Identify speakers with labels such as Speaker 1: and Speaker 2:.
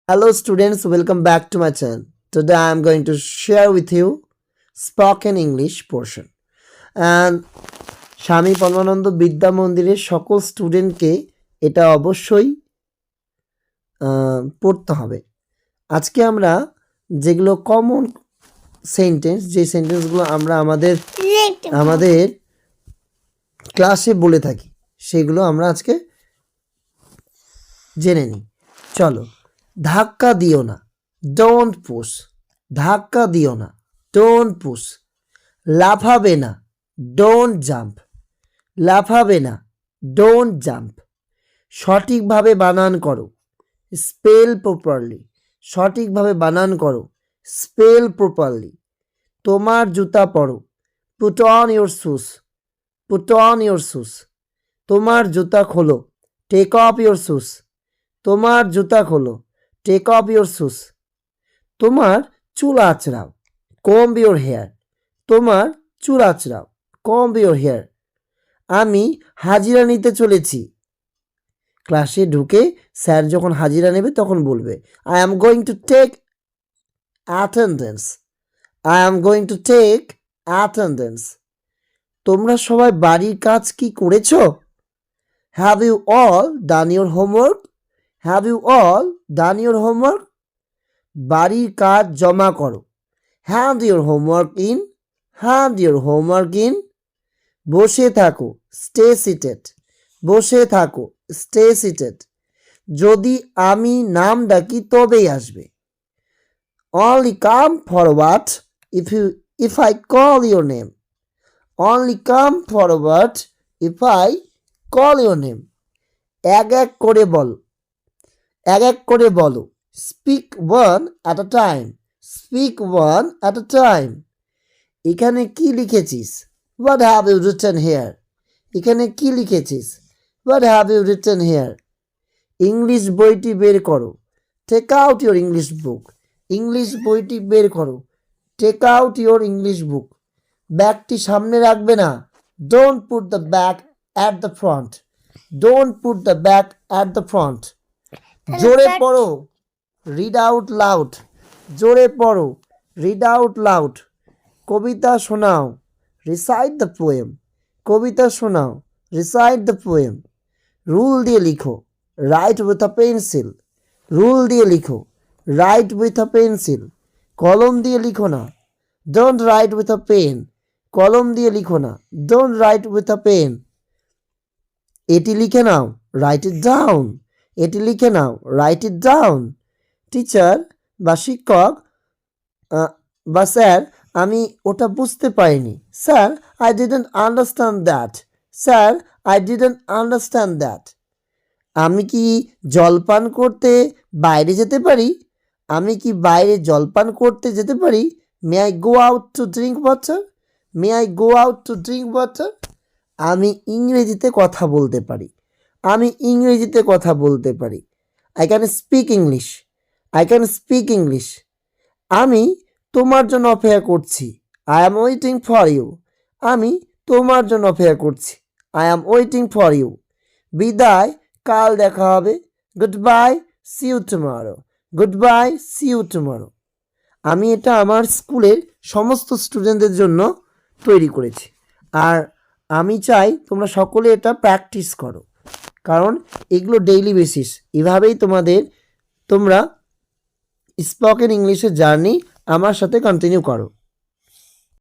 Speaker 1: Hello students, welcome back to my channel. Today I am going to share with you spoken English portion. And স্বামী পরমানন্দ বিদ্যা মন্দিরের সকল স্টুডেন্টকে এটা অবশ্যই পড়তে হবে। আজকে আমরা যেগুলো কমন সেন্টেন্স, যে সেন্টেন্সগুলো আমরা আমাদের ক্লাসে বলে থাকি সেগুলো আমরা আজকে জেনে নিই। চলো। ধাক্কা দিও না, ডোন্ট পুশ। ধাক্কা দিও না, ডোন্ট পুশ। লাফাবে না, ডোন্ট জাম্প। লাফাবে না, ডোন্ট জাম্প। সঠিকভাবে বানান করো, স্পেল প্রপারলি। সঠিকভাবে বানান করো, স্পেল প্রপারলি। তোমার জুতা পরো, put on your shoes. Put on your shoes. তোমার জুতা খোলো, টেক অফ ইয়োর শুজ। তোমার জুতা খোলো, টেক অফ ইয়োর শুজ। তোমার চুল আঁচড়াও, কম্ব ইয়োর হেয়ার। তোমার চুল আঁচড়াও, কম্ব ইয়োর হেয়ার। আমি হাজিরা নিতে চলেছি। ক্লাসে ঢুকে স্যার যখন হাজিরা নেবে তখন বলবে I am going to take attendance. I am going to take attendance. তোমরা সবাই বাড়ির কাজ কি করেছ? Have you all done your homework? Have you all done your homework? বাড়ির কাজ জমা করো, hand your homework in. Hand your homework in. বসে থাকো, স্টে সিটেড। বসে থাকো, স্টে সিটেড। যদি আমি নাম ডাকি তবেই আসবে। Only come forward if I call your name. Only come forward if I call your name. এক এক করে বলো, এক এক করে বলো। Speak one at a time. Speak one at a time. এখানে কি লিখেছিস? What have you written here? এখানে কি লিখেছিস? What have you written here? English বইটি বের করো, take out your English book. English বইটি বের করো, টেক আউট ইয়োর ইংলিশ বুক। ব্যাগটি সামনে রাখবে না, don't put the bag at the front. Don't put the bag at the front. জোরে পড়ো, রিড আউট লাউড। জোরে পড়ো, রিড আউট লাউড। কবিতা শোনাও, রিসাইট দ্য পোয়েম। কবিতা শোনাও, রিসাইট দ্য পোয়েম। রুল দিয়ে লিখো, right with a pencil. Rule দিয়ে লিখো, রাইট উইথ আ পেন্সিল। কলম দিয়ে লিখো না, don't write with a pen. কলম দিয়ে লিখো না, don't write with a pen. এটি লিখে নাও, রাইট ইট ডাউন। এটি লিখে নাও, রাইট ইট ডাউন। টিচার বা শিক্ষক বা স্যার, আমি ওটা বুঝতে পারিনি। Sir, I didn't understand that. Sir, I didn't understand that. আমি কি জলপান করতে বাইরে যেতে পারি? আমি কি বাইরে জলপান করতে যেতে পারি? May I go out to drink water? May I go out to drink water? আমি ইংরেজিতে কথা বলতে পারি। আমি ইংরেজিতে কথা বলতে পারি। I can speak English. I can speak English. আমি তোমার জন্য অপেক্ষা করছি। I am waiting for you. আমি তোমার জন্য অপেক্ষা করছি। I am waiting for you. বিদায়, কাল দেখা হবে। Goodbye, see you tomorrow. Goodbye, see you tomorrow. আমি এটা আমার স্কুলের সমস্ত স্টুডেন্টদের জন্য তৈরি করেছি, আর আমি চাই তোমরা সকলে এটা প্র্যাকটিস করো, কারণ এগুলো ডেইলি বেসিস। এভাবেই তোমরা স্পোকেন ইংলিশের জার্নি আমার সাথে কন্টিনিউ করো।